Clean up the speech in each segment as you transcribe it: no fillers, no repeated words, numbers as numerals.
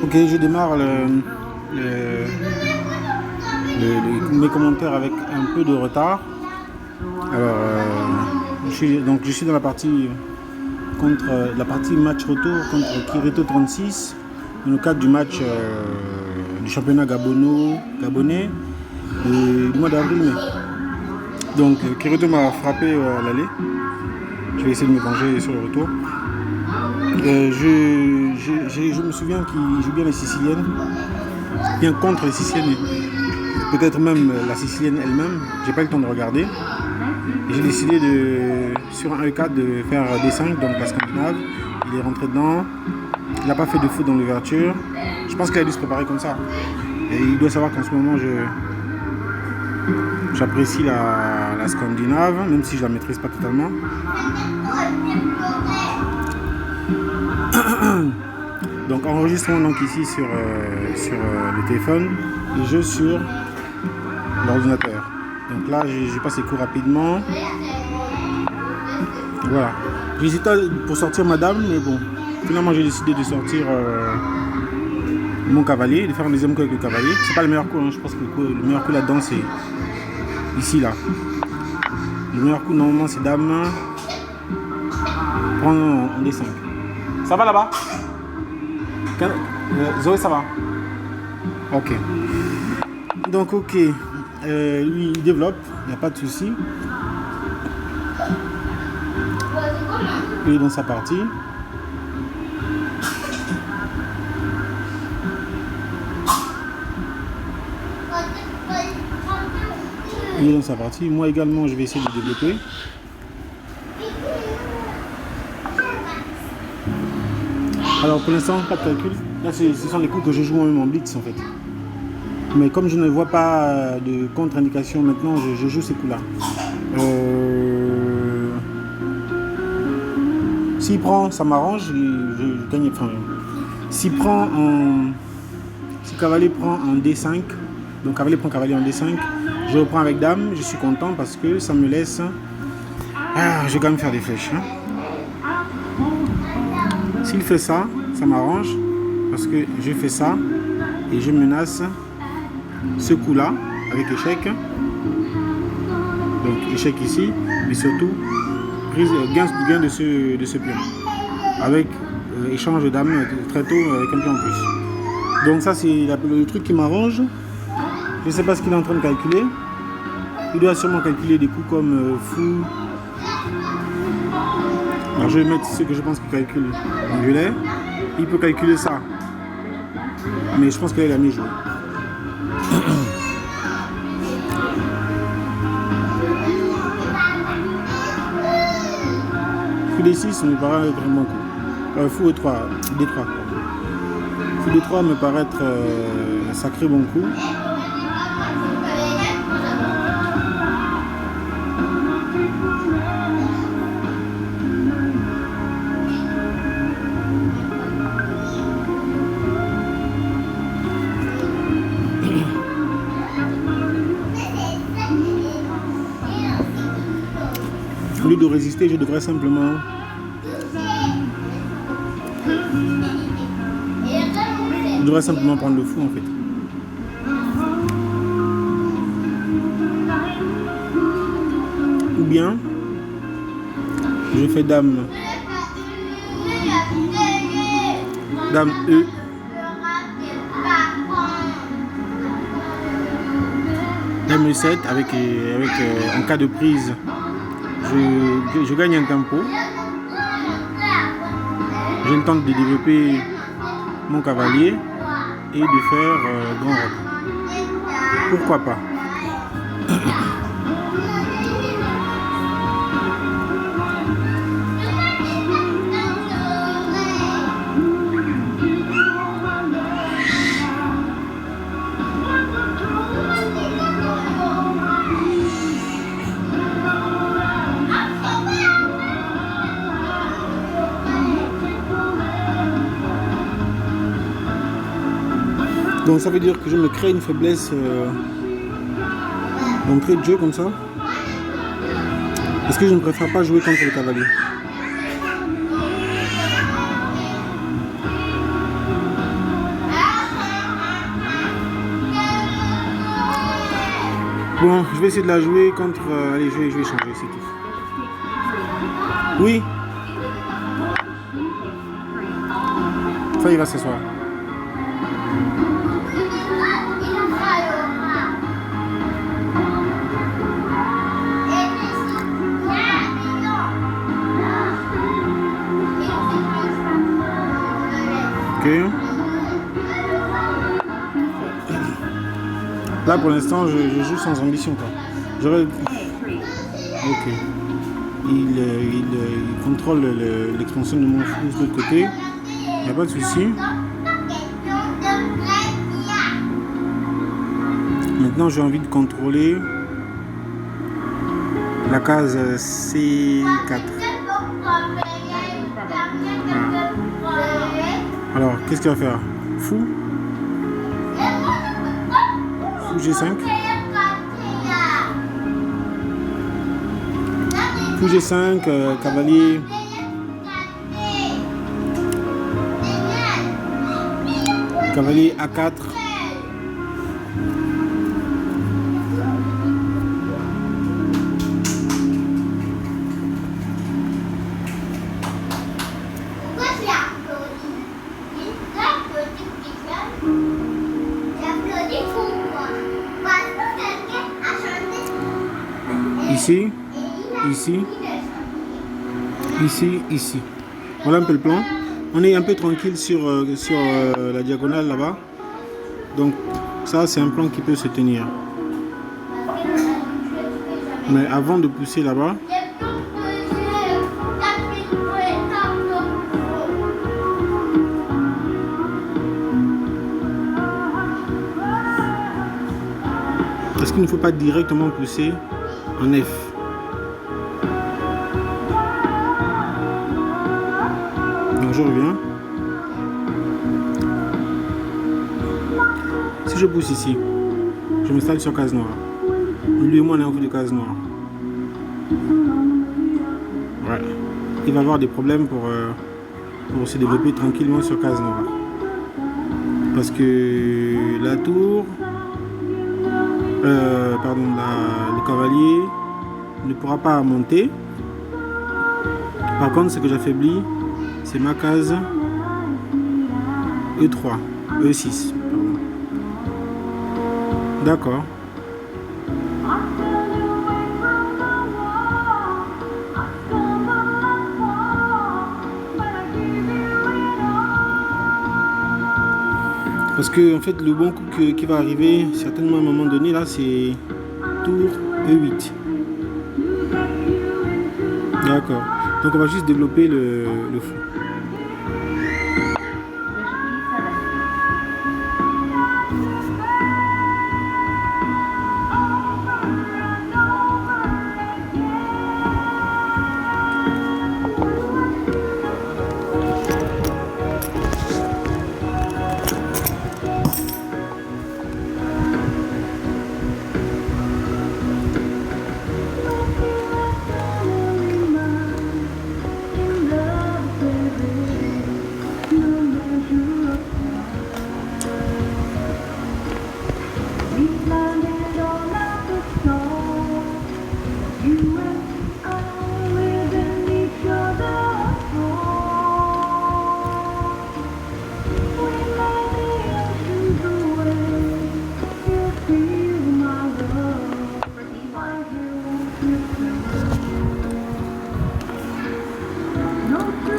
Ok, je démarre mes commentaires avec un peu de retard. Alors, je suis dans la partie match retour contre Kirito 36 dans le cadre du match du championnat gabonais du mois d'avril-mai. Donc Kirito m'a frappé à l'aller. Je vais essayer de me venger sur le retour. Je me souviens qu'il joue bien les Siciliennes, bien contre les Siciliennes, peut-être même la Sicilienne elle-même. J'ai pas eu le temps de regarder. Et j'ai décidé sur un E4 de faire D5, donc la Scandinave. Il est rentré dedans. Il n'a pas fait de faute dans l'ouverture. Je pense qu'il a dû se préparer comme ça. Et il doit savoir qu'en ce moment, j'apprécie la Scandinave, même si je la maîtrise pas totalement. Donc enregistrement donc ici sur le téléphone et jeu sur l'ordinateur. Donc là j'ai passé les cours rapidement. Voilà. J'hésitais pour sortir madame, mais bon, finalement j'ai décidé de sortir mon cavalier, de faire un deuxième coup avec le cavalier. C'est pas le meilleur coup, hein. Je pense que le meilleur coup là-dedans c'est ici là. Le meilleur coup normalement c'est dame. Prendre en D5. Ça va là-bas? Zoé, ça va? Ok. Donc, ok. Lui, il développe, il n'y a pas de souci. Il est dans sa partie. Il est dans sa partie. Moi également, je vais essayer de développer. Alors pour l'instant, pas de calcul. Là, ce sont les coups que je joue moi-même en blitz en fait. Mais comme je ne vois pas de contre-indication maintenant, je joue ces coups-là. S'il prend, ça m'arrange, je gagne. Enfin, si cavalier prend en D5, donc cavalier prend cavalier en D5, je reprends avec dame, je suis content parce que ça me laisse. Je vais quand même faire des flèches. Hein. S'il fait ça, ça m'arrange parce que je fais ça et je menace ce coup-là avec échec. Donc échec ici, mais surtout gain de ce pion avec échange de dame très tôt avec un pion en plus. Donc ça c'est le truc qui m'arrange. Je ne sais pas ce qu'il est en train de calculer. Il doit sûrement calculer des coups comme fou. Alors je vais mettre ce que je pense qu'il calcule en violet. Il peut calculer ça. Mais je pense qu'il a mieux joué. Fou D6 me paraît être un bon coup. Fou E3, D3. Fou D3 me paraît être un sacré bon coup. Au lieu de résister, je devrais simplement prendre le fou en fait. Ou bien je fais dame E. Dame E7 avec en cas de prise. Je gagne un tempo. J'ai le temps de développer mon cavalier et de faire grand roc. Pourquoi pas? Donc ça veut dire que je me crée une faiblesse d'entrée de jeu comme ça. Est-ce que je ne préfère pas jouer contre le cavalier? Bon, je vais essayer de la jouer contre... allez, je vais changer, c'est tout. Oui. Ça, il va s'asseoir. Ok. Là, pour l'instant, je joue sans ambition, quoi. J'aurais... Ok. Il contrôle l'expansion de mon fou de l'autre côté. Il n'y a pas de souci. Maintenant, j'ai envie de contrôler la case C4. Voilà. Alors, qu'est-ce qu'il va faire? Fou G5. Fou G5, cavalier. Cavalier A4. Ici, ici, ici, ici. Voilà un peu le plan. On est un peu tranquille sur la diagonale là-bas. Donc ça, c'est un plan qui peut se tenir. Mais avant de pousser là-bas, est-ce qu'il ne faut pas directement pousser en F? Donc je reviens. Si je pousse ici, je m'installe sur case noire. Lui et moi on est en haut de case noire. Ouais. Il va avoir des problèmes pour se développer tranquillement sur case noire. Parce que la tour, le cavalier ne pourra pas monter. Par contre, ce que j'affaiblis, c'est ma case E3, E6. D'accord. Parce que en fait le bon coup qui va arriver certainement à un moment donné là, c'est tour E8. D'accord. Donc on va juste développer le fou.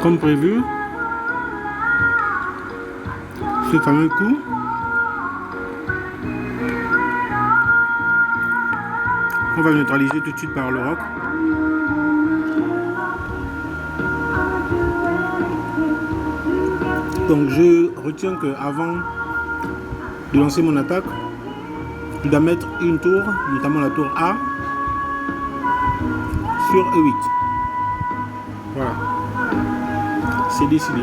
Comme prévu, ce fameux coup, on va le neutraliser tout de suite par le roc. Donc je retiens que avant de lancer mon attaque, je dois mettre une tour, notamment la tour A, sur E8. Voilà. C'est décidé.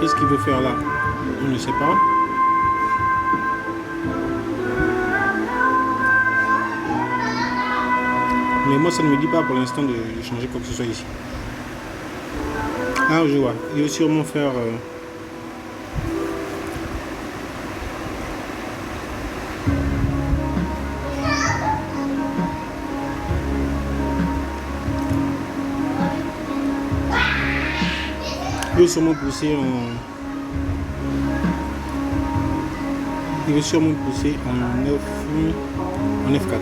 Qu'est-ce qu'il veut faire là? On ne sait pas. Mais moi, ça ne me dit pas pour l'instant de changer quoi que ce soit ici. Ah, je vois. Il veut sûrement faire... Il veut sûrement pousser en... Il veut sûrement pousser en F4.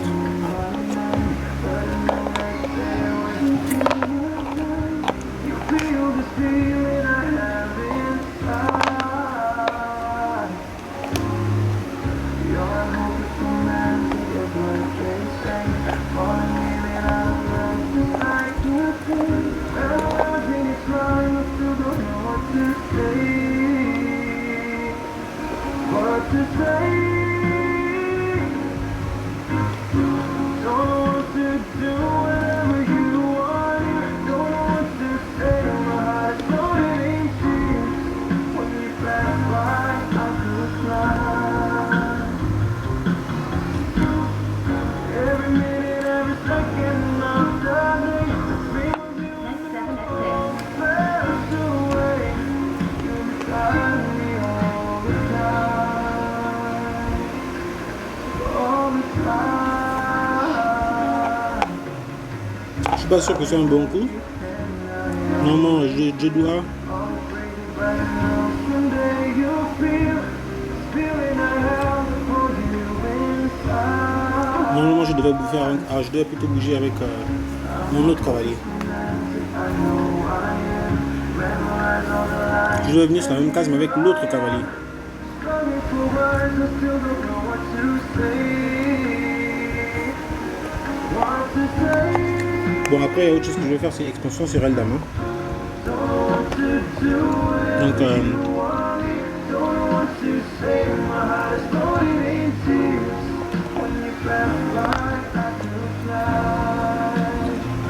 Je suis pas sûr que ce soit un bon coup. Normalement, je dois... Normalement, je devais faire je devais plutôt bouger avec mon autre cavalier. Je devais venir sur la même case mais avec l'autre cavalier. Bon, après, il y a autre chose que je vais faire, c'est expansion sur elle dame. Donc,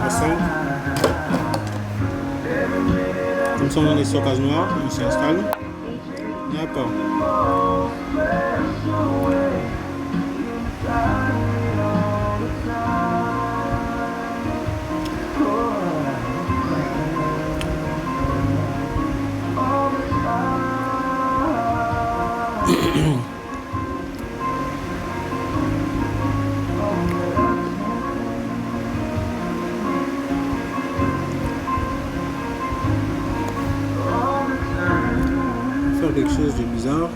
à 5. Comme ça, on est sur case noire, on s'installe. D'accord. Faire quelque chose de bizarre.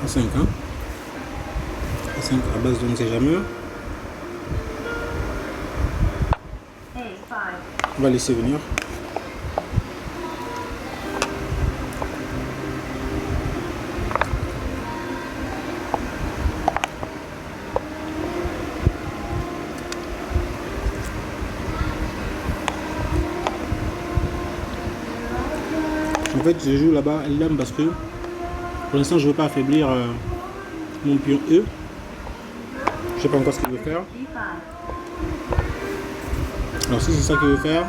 À 5 hein. À 5 à base de on ne sait jamais. On va laisser venir. En fait, je joue là-bas L-Dame parce que pour l'instant, je ne veux pas affaiblir mon pion E. Je ne sais pas encore ce qu'il veut faire. Alors, si c'est ça qu'il veut faire,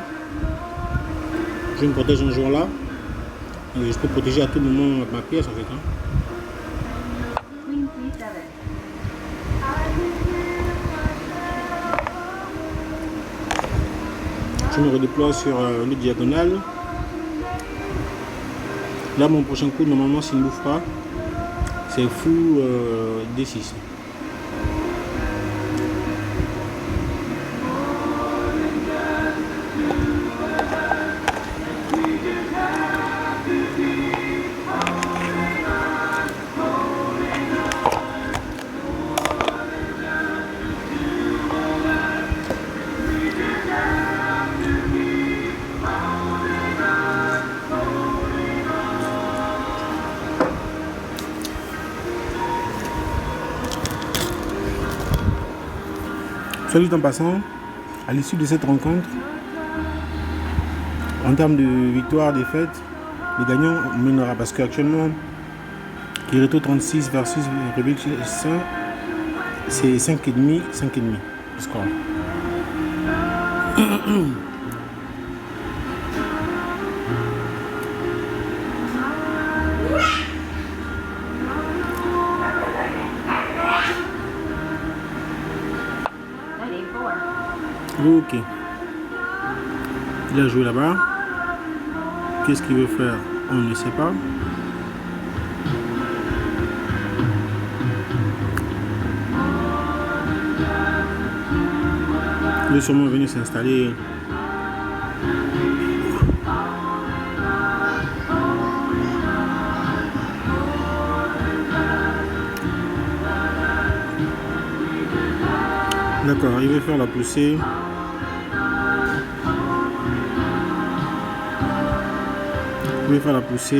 je me protège en jouant là. Et je peux protéger à tout moment ma pièce en fait. Hein. Je me redéploie sur le diagonal. Là, mon prochain coup, normalement, s'il ne bouffe pas, c'est fou D6. Salut en passant, à l'issue de cette rencontre, en termes de victoire, défaite, le gagnant mènera parce qu'actuellement, Kirito 36 versus Rebik 5, c'est 5,5 le score. Ok. Il a joué là-bas. Qu'est-ce qu'il veut faire? On ne sait pas. Il est sûrement venu s'installer. D'accord, il veut faire la poussée. Il veut faire la poussée.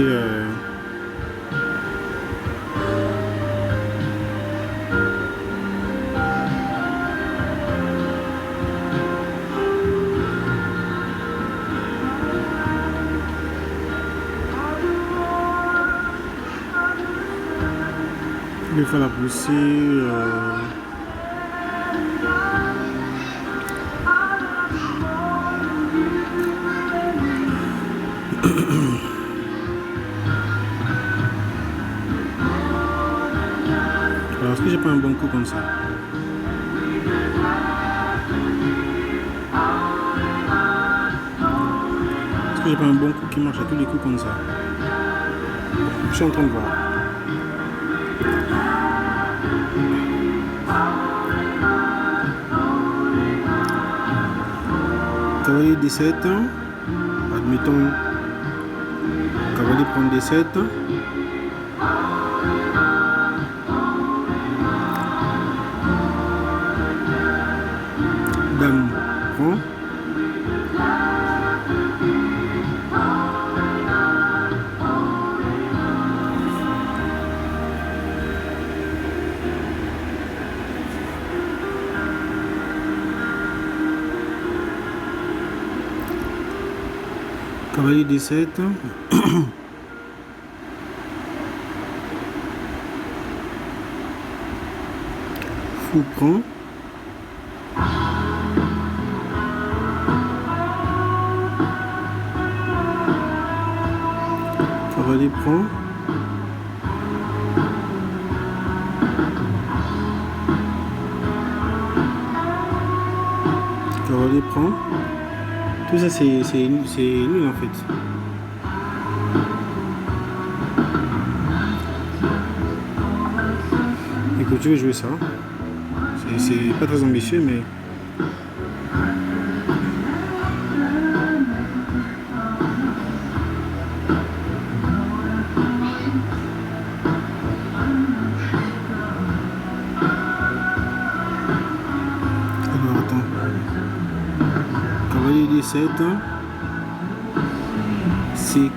Il veut faire la poussée. Alors, est-ce que j'ai pas un bon coup comme ça? Est-ce que j'ai pas un bon coup qui marche à tous les coups comme ça? Je suis en train de voir. Cavalier D7. Admettons. Cavalier prend D7. Dame prend. Cavalier D7. Fou prend. Cavalier prend. Cavalier prend. Tout ça c'est nul en fait. Écoute, je vais jouer ça. C'est pas très ambitieux mais... Alors attends. Cavalier D7. C4.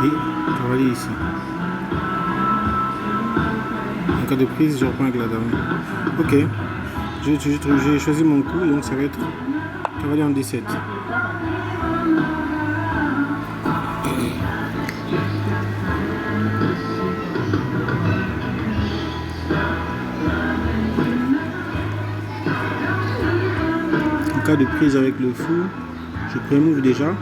Et cavalier ici. En cas de prise, je reprends avec la dame. Ok. J'ai choisi mon coup, donc ça va être cavalier en D7. En cas de prise avec le fou, je prémove déjà.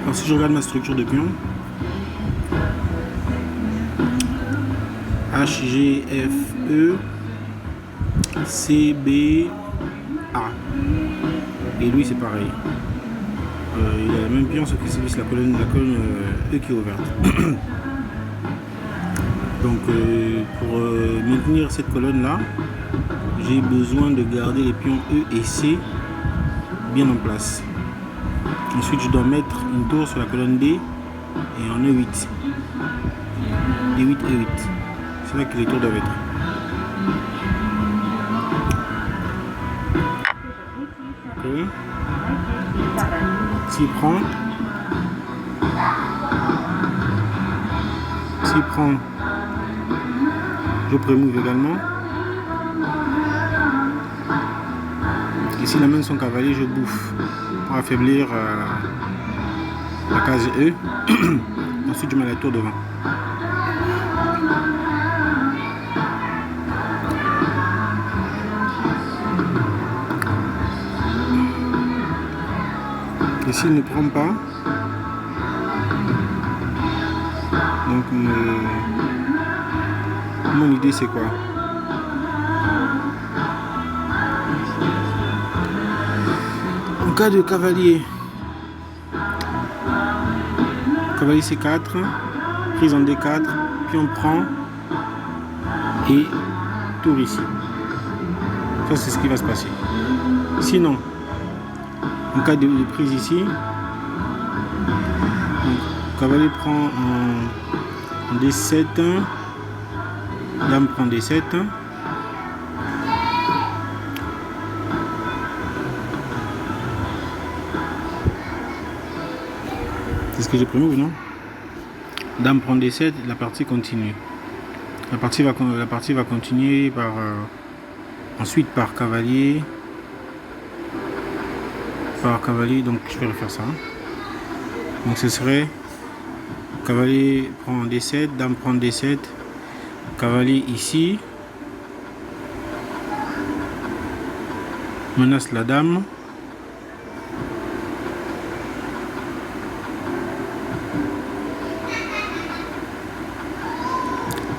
Alors si je regarde ma structure de pion, H, G, F, E, C, B, A. Et lui c'est pareil. Il a le même pion sauf que c'est la colonne E qui est ouverte. Donc pour maintenir cette colonne là, j'ai besoin de garder les pions E et C bien en place. Ensuite je dois mettre une tour sur la colonne D et en E8. D8, E8. C'est là que les tours doivent être. Okay. S'il prend, je prémove également. Et s'il amène son cavalier, je bouffe pour affaiblir la case E. Ensuite, je mets la tour devant. Et s'il ne prend pas, donc mon idée c'est quoi? En cas de cavalier C4, prise en D4, puis on prend et tour ici. Ça c'est ce qui va se passer. Sinon, en cas de prise ici, donc, cavalier prend en D7, dame prend D7. C'est ce que j'ai prévu ou non? Dame prend D7, la partie continue. La partie va continuer par ensuite par cavalier. Donc je vais refaire ça. Donc ce serait cavalier prend D7, dame prend D7, cavalier ici, menace la dame.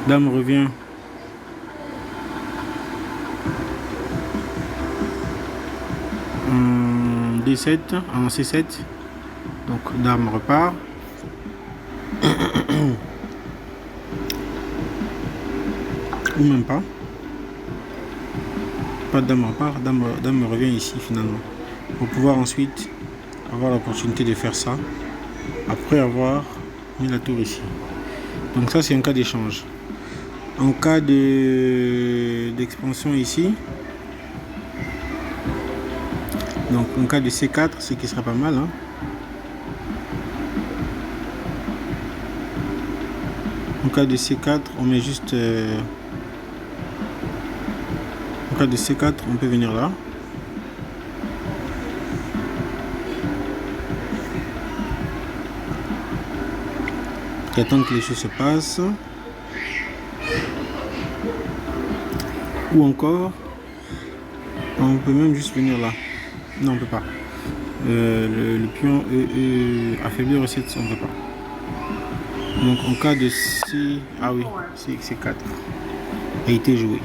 Dame revient en D7, en C7, donc dame repart. Ou même pas. Pas de dame repart, dame revient ici finalement. Pour pouvoir ensuite avoir l'opportunité de faire ça après avoir mis la tour ici. Donc ça c'est un cas d'échange. En cas d'expansion ici, donc en cas de C4, ce qui sera pas mal, hein. En cas de C4, on met juste en cas de C4, on peut venir là. Et attendre que les choses se passent. Ou encore, on peut même juste venir là. Non, on peut pas. Le pion affaiblir aussi, on peut pas. Donc en cas de C, ah oui, C4 a été joué.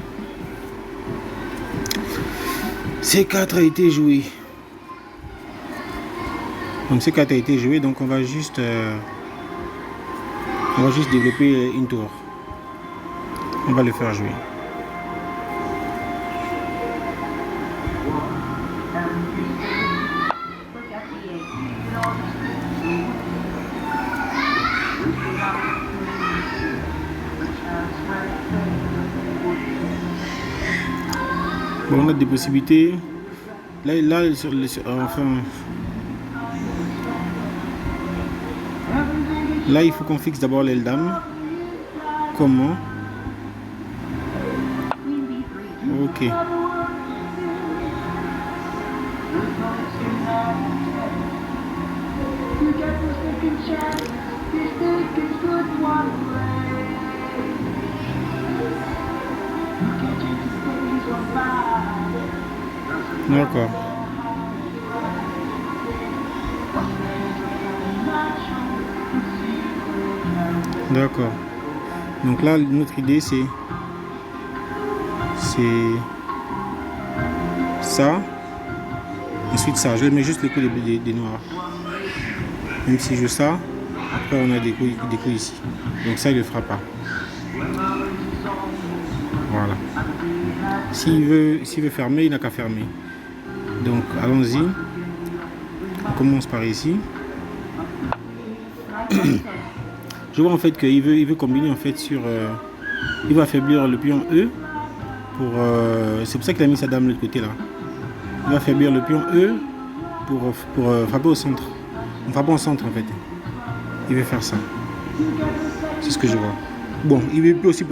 C4 a été joué. Donc C4 a été joué, donc on va juste développer une tour. On va le faire jouer. Bon, on a des possibilités. Là là, il faut qu'on fixe d'abord l'aile dame. Comment? Ok. D'accord. D'accord. Donc là, notre idée, c'est ça. Ensuite ça. Je mets juste les coups des noirs. Même si je joue ça, après on a des coups ici. Donc ça, il ne le fera pas. Voilà. S'il veut fermer, il n'a qu'à fermer. Donc allons-y. On commence par ici. Je vois en fait qu'il veut combiner en fait sur... il va affaiblir le pion E. C'est pour ça qu'il a mis sa dame de l'autre côté là. Il va affaiblir le pion E pour frapper au centre. On frappe au centre en fait. Il veut faire ça. C'est ce que je vois. Bon, il veut aussi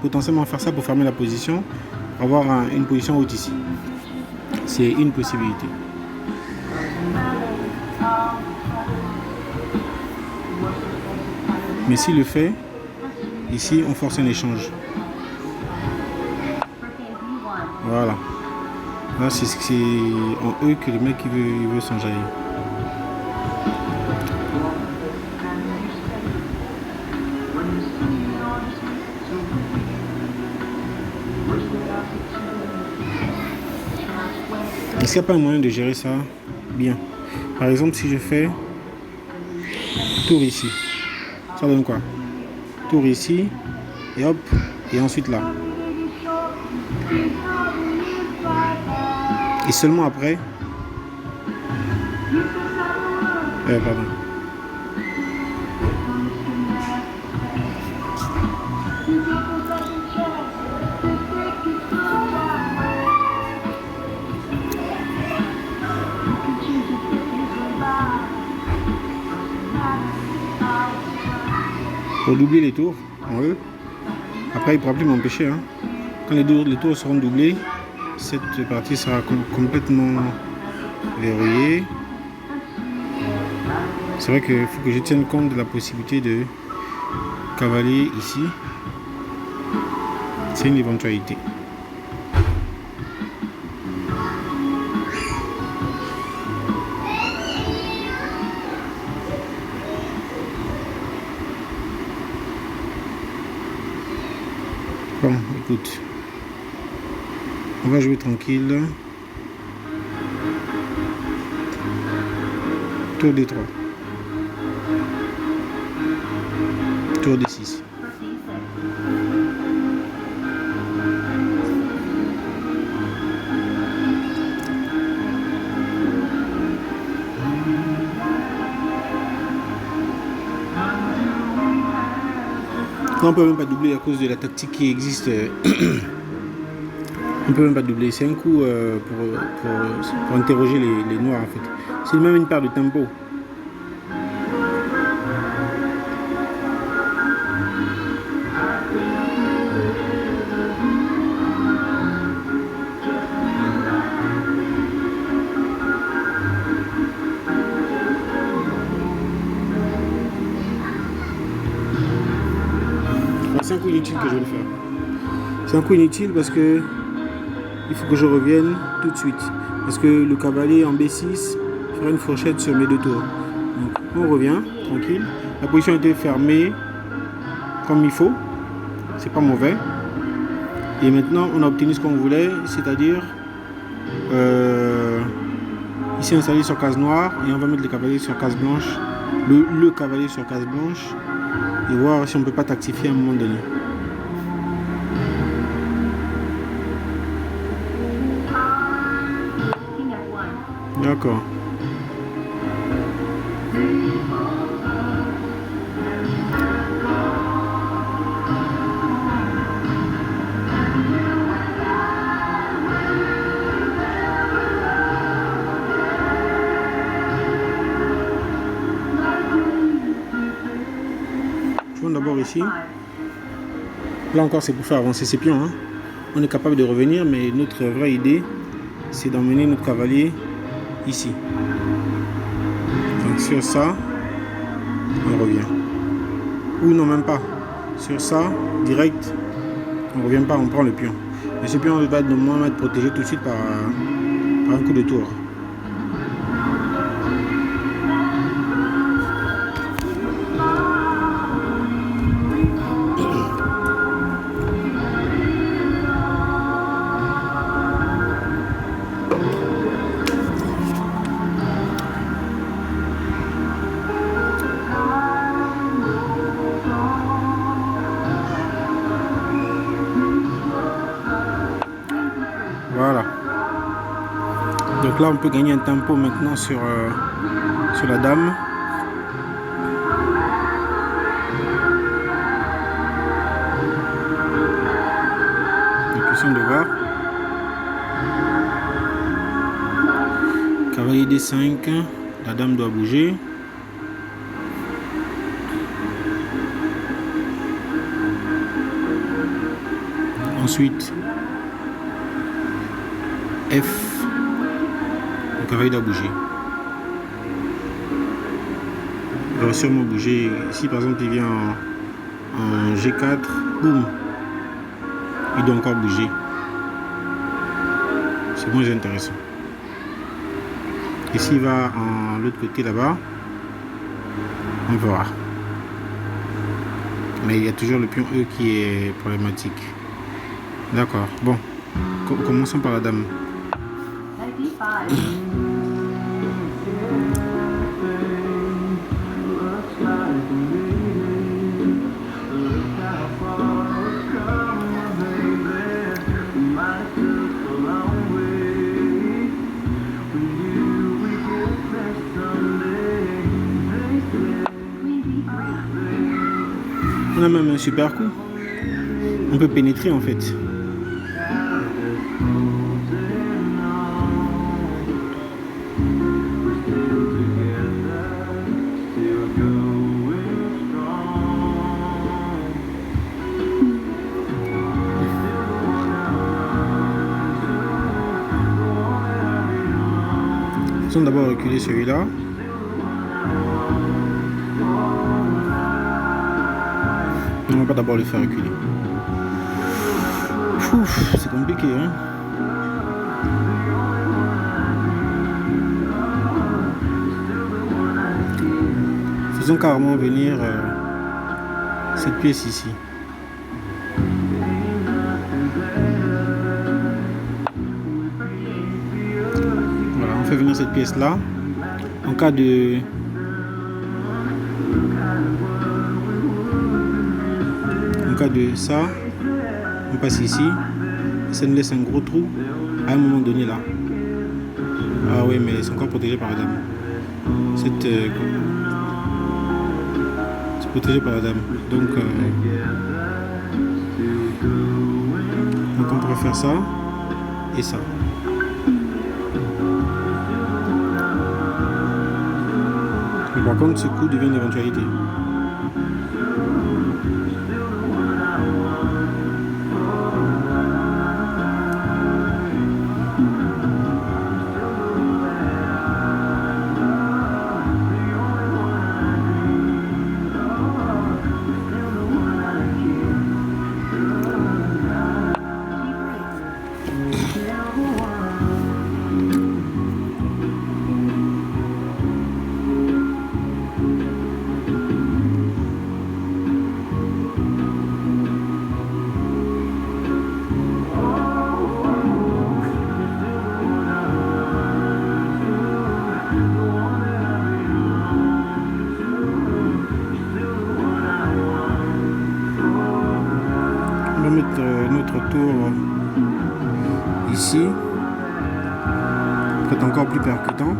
potentiellement faire ça pour fermer la position. Avoir une position haute ici. C'est une possibilité. Mais s'il le fait, ici on force un échange. Voilà. Là c'est en E que le mec il veut s'enjailler. Est-ce qu'il n'y a pas un moyen de gérer ça bien? Par exemple, si je fais tour ici, ça donne quoi? Tour ici, et hop, et ensuite là. Et seulement après... pardon. Pour doubler les tours en E. Après, il ne pourra plus m'empêcher. Hein. Quand les tours seront doublés, cette partie sera complètement verrouillée. C'est vrai qu'il faut que je tienne compte de la possibilité de cavaler ici. C'est une éventualité. Bon, écoute, on va jouer tranquille. Tour D3. Tour D6. On ne peut même pas doubler à cause de la tactique qui existe. On ne peut même pas doubler. C'est un coup pour interroger les noirs en fait. C'est même une paire de tempo. C'est un coup inutile que je vais le faire. C'est un coup inutile parce que il faut que je revienne tout de suite. Parce que le cavalier en B6 fera une fourchette sur mes deux tours. Donc on revient tranquille. La position était fermée comme il faut. C'est pas mauvais. Et maintenant on a obtenu ce qu'on voulait, c'est-à-dire ici installé sur case noire et on va mettre le cavalier sur case blanche. Le cavalier sur case blanche. Et voir si on ne peut pas tactifier à un moment donné. D'accord. D'abord ici. Là encore c'est pour faire avancer ces pions. Hein. On est capable de revenir, mais notre vraie idée c'est d'emmener notre cavalier ici. Donc sur ça, on revient. Ou non même pas. Sur ça, direct, on revient pas, on prend le pion. Mais ce pion va normalement être protégé tout de suite par un coup de tour. Voilà. Donc là on peut gagner un tempo maintenant sur la dame. Donc ici on doit voir. Cavalier D5, la dame doit bouger. Ensuite F Le cavalier doit bouger. Il va sûrement bouger. Si par exemple il vient en G4, boum, il doit encore bouger. C'est moins intéressant. Et s'il va en l'autre côté là-bas, on va voir. Mais il y a toujours le pion E qui est problématique. D'accord. Bon, commençons par la dame. On a même un super coup. On peut pénétrer en fait. Faisons d'abord reculer celui-là. On va pas d'abord le faire reculer. C'est compliqué, hein. Faisons carrément venir cette pièce ici. Voilà, on fait venir cette pièce là. En cas de ça, on passe ici, ça nous laisse un gros trou à un moment donné là. Ah oui, mais c'est encore protégé par la dame. C'est protégé par la dame. Donc on pourrait faire ça et ça. Mais par contre, ce coup devient une éventualité. On va mettre notre tour ici pour être encore plus percutant.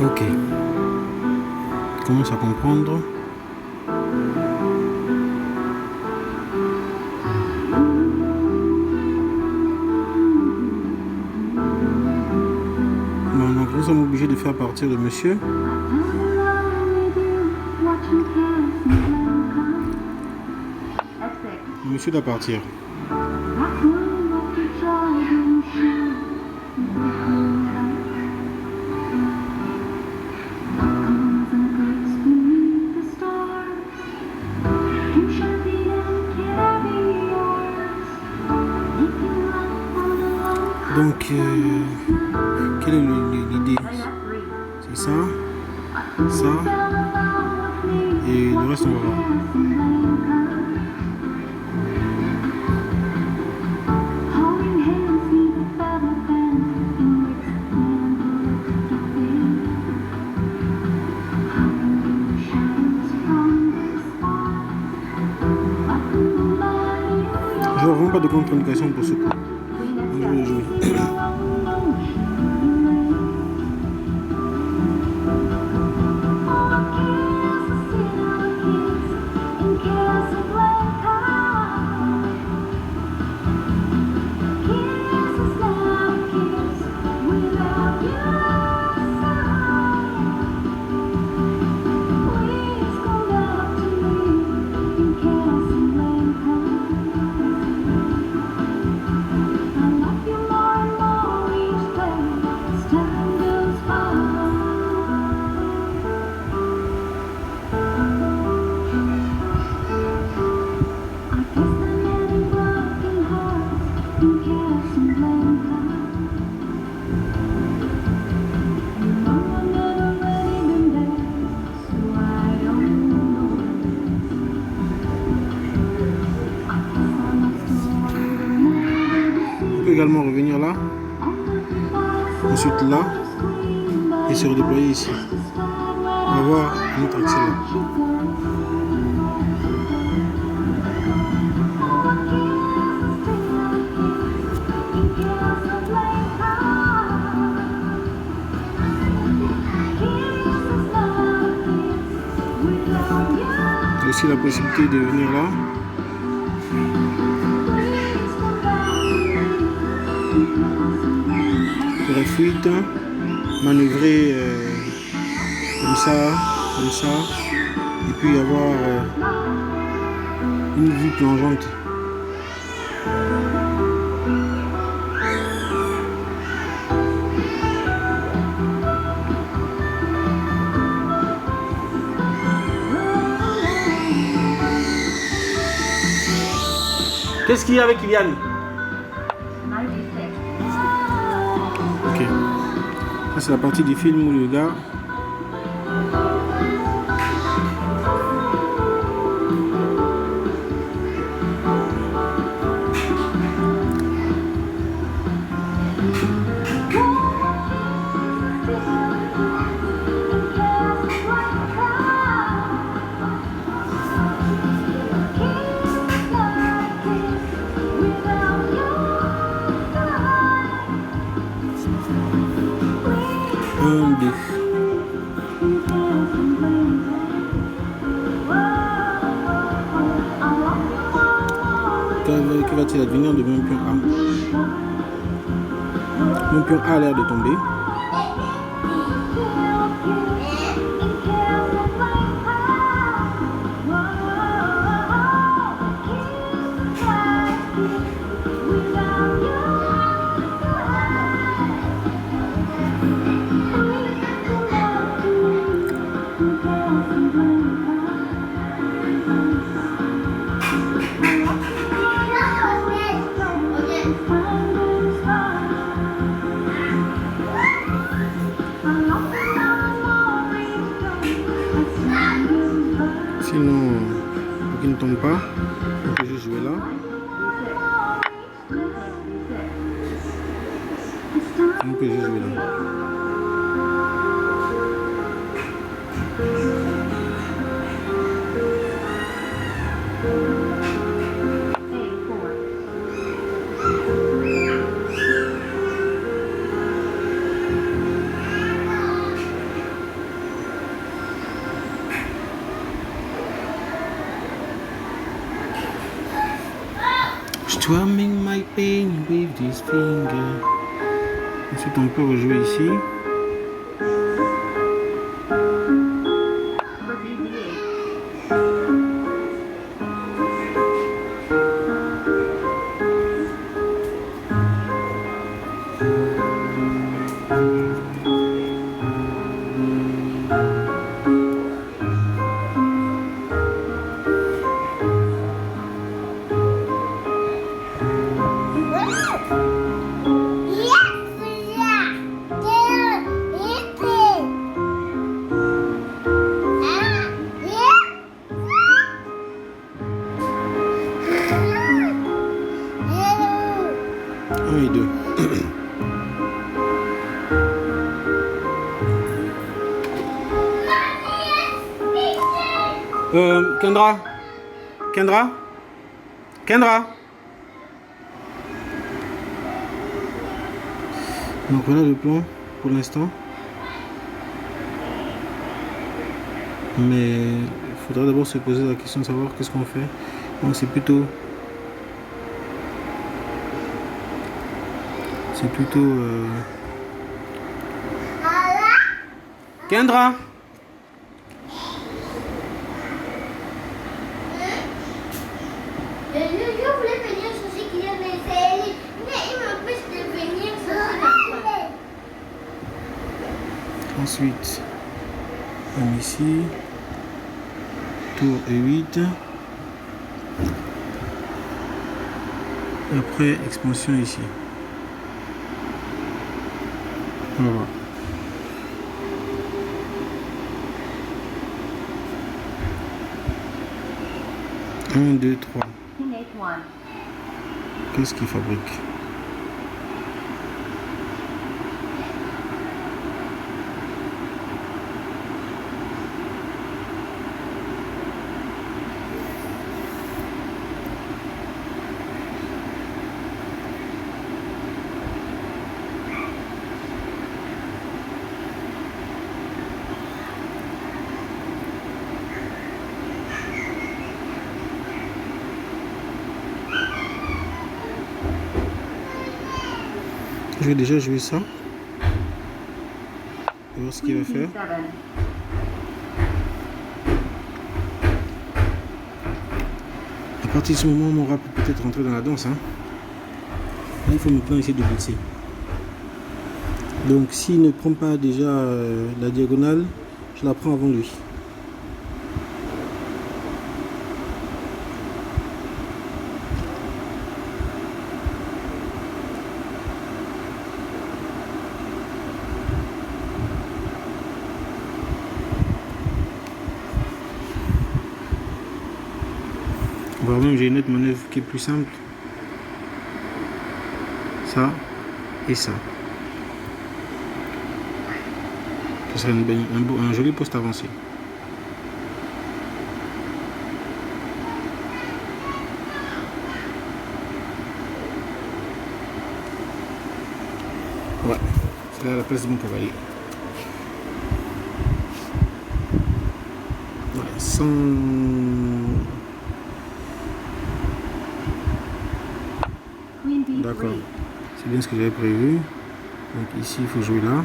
Ok. Je commence à comprendre. Bon, donc nous sommes obligés de faire partir le monsieur. Le monsieur doit partir. Donc, quelle est l'idée? C'est ça, ça, et le reste on va voir. Je vois vraiment pas de contre-indication pour ce coup. Je vais jouer. On peut également revenir là, ensuite là, et se redéployer ici. On va voir notre accès là. Il y a aussi la possibilité de venir là. Pour la fuite, manœuvrer comme ça, et puis avoir une vue plongeante. Qu'est-ce qu'il y a avec Kylian? Ok. Ça c'est la partie du film où le gars que va-t-il advenir de mon pion A? Mon pion A a l'air de tomber. Sinon, pour qu'il ne tombe pas, on peut juste jouer là. On peut juste jouer là. Strumming my pain with this finger. Ensuite, on peut rejouer ici. Un et deux. Kendra? Kendra? Kendra? Donc voilà le plan pour l'instant. Mais il faudra d'abord se poser la question de savoir qu'est-ce qu'on fait. Donc c'est plutôt Kendra. Je voulais venir chercher Kylian, mais il m'empêche de venir chercher. Ensuite, comme ici, tour E8. Et après, expansion ici. Voilà. Un, deux, trois. Qu'est-ce qu'il fabrique? Je vais déjà jouer ça. Et voir ce qu'il va faire. À partir de ce moment, mon rat peut peut-être rentrer dans la danse. Hein. Là, il faut maintenant essayer de blitzer. Donc s'il ne prend pas déjà la diagonale, je la prends avant lui. Voire même j'ai une autre manœuvre qui est plus simple. Ça et ça. Ce serait un joli poste avancé. Ouais, c'est là la place de mon cavalier. Ouais, sans... D'accord, c'est bien ce que j'avais prévu. Donc ici il faut jouer là.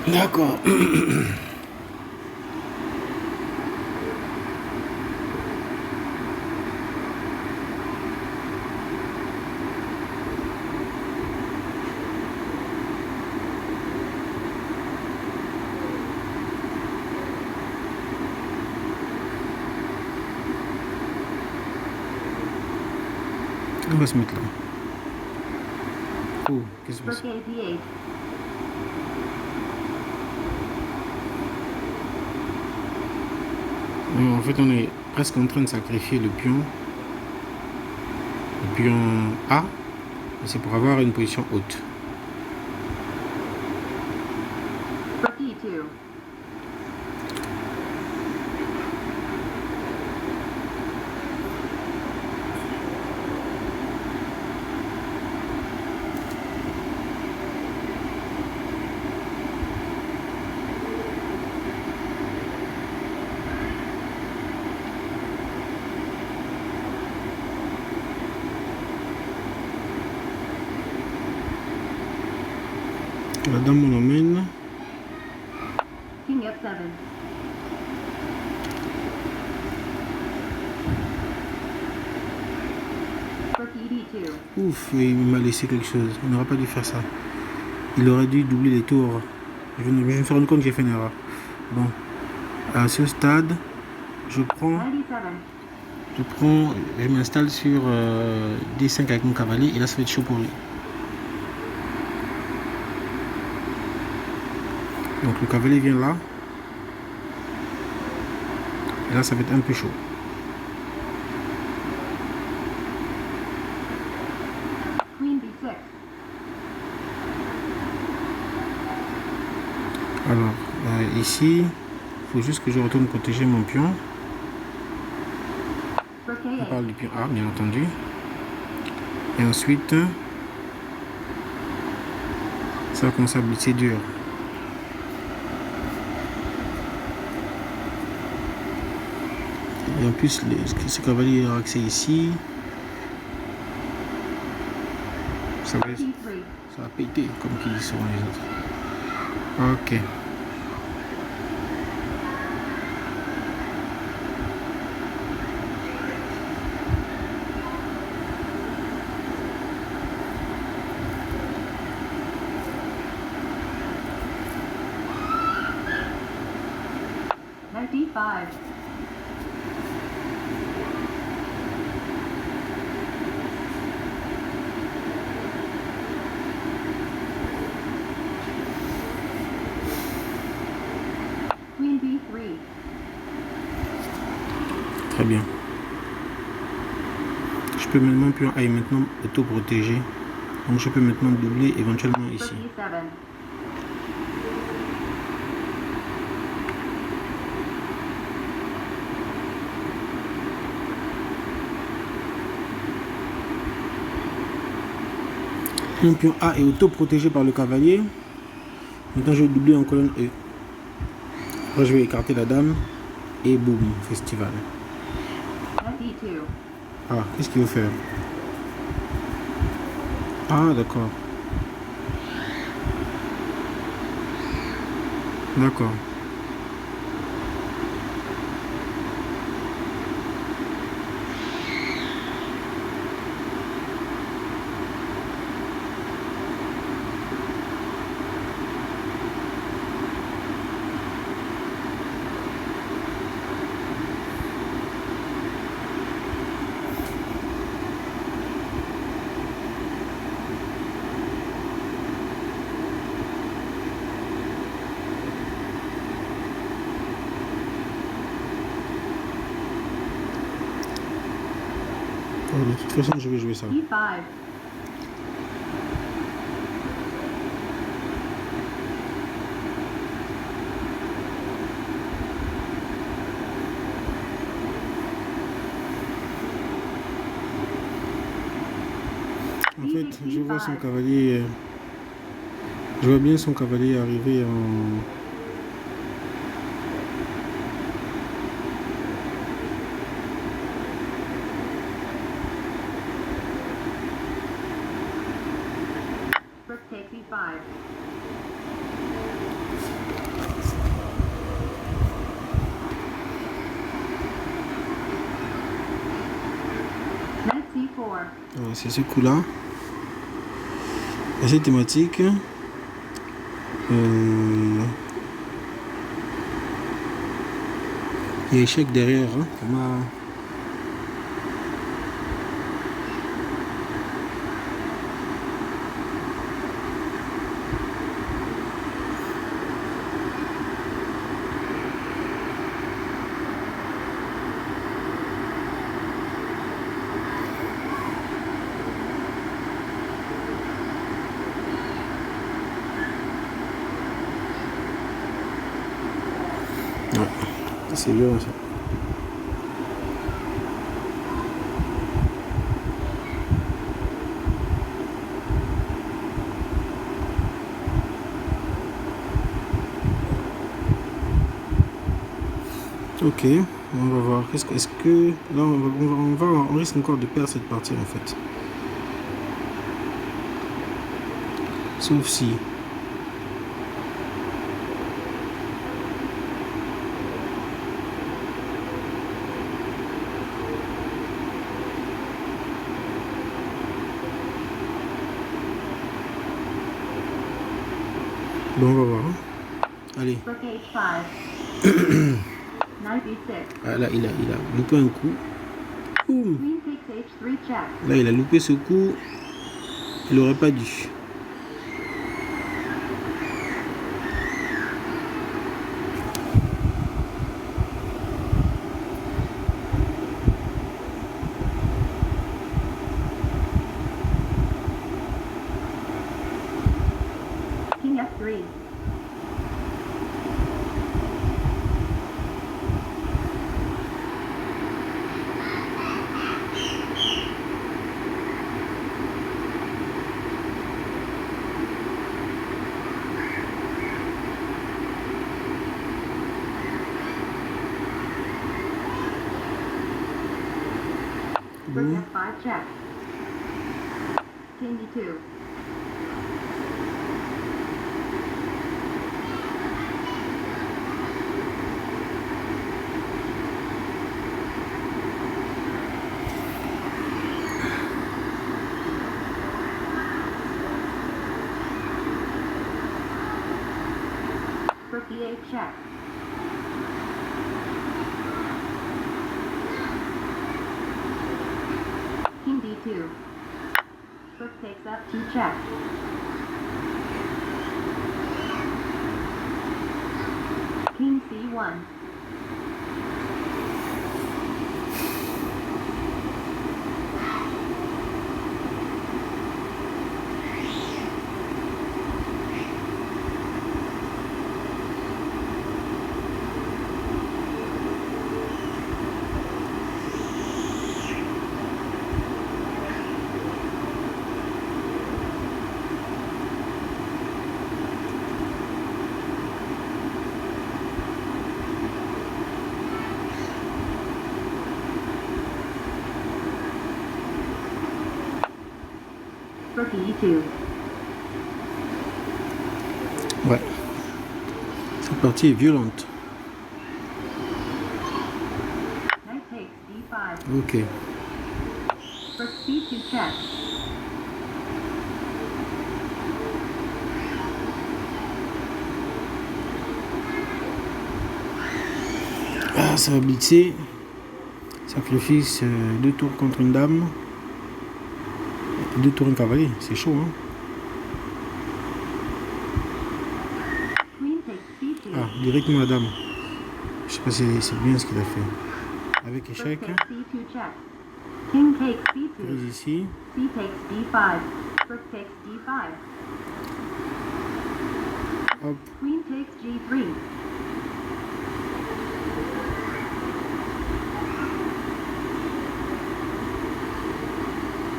D'accord. On va se mettre là. Oh, qu'est-ce que c'est? En fait, on est presque en train de sacrifier le pion A, et c'est pour avoir une position haute. La dame on emmène. King F7. Rook ED2. Ouf, il m'a laissé quelque chose. Il n'aurait pas dû faire ça. Il aurait dû doubler les tours. Je me suis rendu compte que j'ai fait une erreur. Bon, à ce stade, je m'installe sur D5 avec mon cavalier et là ça va être chaud pour lui. Donc le cavalier vient là. Et là ça va être un peu chaud. Alors, ici, il faut juste que je retourne protéger mon pion. Rook On A8. parle du pion A, bien entendu. Et ensuite, ça va commencer à blitzer dur. Et en plus, ce cavalier a accès ici. Ça va, E3. ça va péter, comme qu'ils disent souvent les autres. Ok. Knight D5. Queen B3. Très bien. Je peux maintenant, pion A est maintenant auto-protégé. Donc je peux maintenant doubler éventuellement Rook ici. E7. Mon pion A est auto-protégé par le cavalier. Maintenant je vais doubler en colonne E. Après je vais écarter la dame. Et boum, festival. Knight E2. Ah, qu'est-ce qu'il veut faire? Ah, d'accord. D'accord. Oh, de toute façon, je vais jouer ça. E5. En fait, je vois son cavalier. Je vois bien son cavalier arriver en. Rook takes E5. Knight C4. C'est ce coup-là. Assez thématique. Il y a échec derrière. Hein. C'est violent ça. Ok, on va voir. Est-ce que là on risque encore de perdre cette partie en fait. Sauf si. Bon, on va voir. Hein. Allez. Rook H5. Knight B6. Ah, là, il a loupé un coup. Boum. Queen takes H3 check. Là, il a loupé ce coup. Il n'aurait pas dû. King F3. Rook Boum. F5 check. King D2. Rook E8 check. King D2. Rook takes F2 check. King C1. Rook E2. Ouais. Cette partie est violente. Knight takes D5. Ok. Rook C2 check. Ah, ça va blitzer. Sacrifice 2 tours contre une dame. 2 tours un cavalier. C'est chaud, hein. Queen takes C2. Ah, directement la dame. Je sais pas si c'est bien ce qu'il a fait. Avec Rook échec. takes C2 check. King takes C2. Prise ici. C takes D5. Rook takes D5. Hop. Queen takes G3.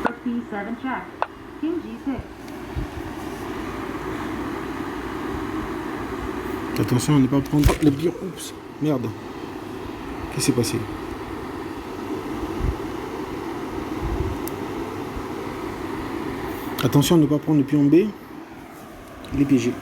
Rook B7 check. King G6. Attention à ne pas prendre le pion. Oups. Merde. Qu'est-ce qui s'est passé? Attention à ne pas prendre le pion B. Il est piégé.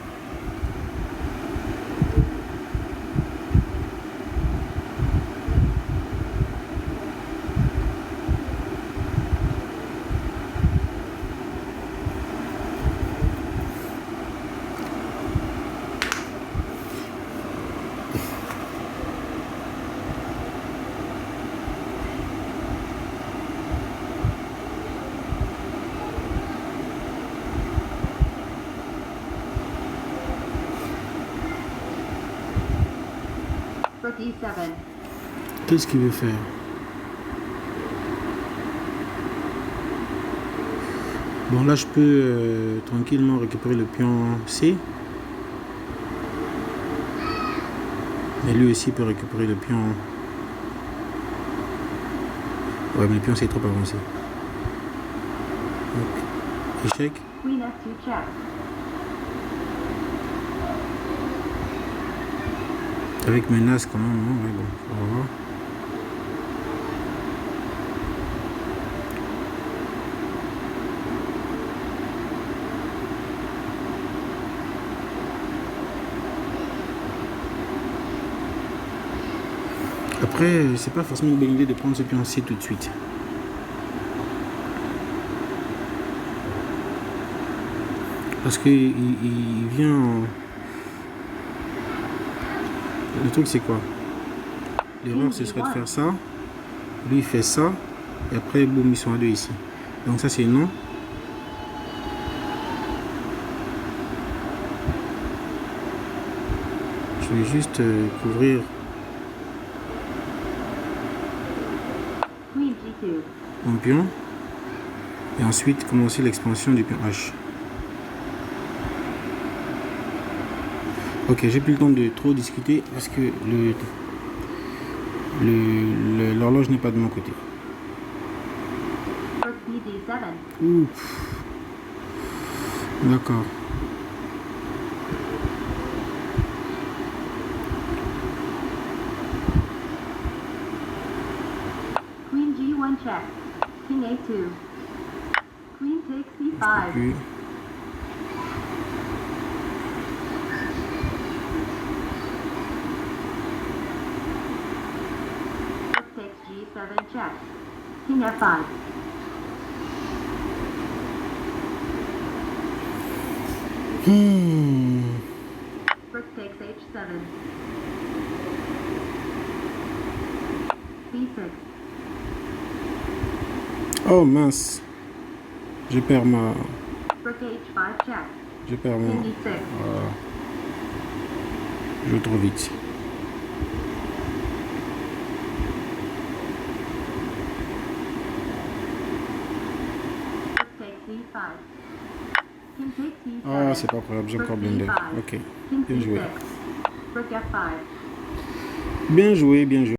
Rook E7. Qu'est-ce qu'il veut faire? Bon, là je peux tranquillement récupérer le pion C. Et lui aussi peut récupérer le pion. Ouais, mais le pion C est trop avancé. Donc, échec. Queen F2 check. Avec menace quand même, non? Ouais, bon, on va voir. Après, c'est pas forcément une bonne idée de prendre ce pion C tout de suite. Parce qu'il vient en... Le truc c'est quoi? L'erreur ce serait de faire ça. Lui il fait ça. Et après boum, ils sont à deux ici. Donc ça c'est non. Je vais juste couvrir Queen G2. mon pion. Et ensuite commencer l'expansion du pion H. Ok, j'ai plus le temps de trop discuter parce que l'horloge n'est pas de mon côté. Rook BD7. Ouf. D'accord. Queen G1 check. King A2. Queen takes Je peux C5. plus. Rook takes G7 check. King F5. Rook takes H7. B6. Oh mince. Je perds ma. Rook H5 check. Je perds mon. King E6. Je joue trop vite. Rook takes C5. King takes C7. Ah, c'est pas grave, j'ai encore blindé. Ok. King Bien joué. C6. Rook F5. Bien joué, bien joué.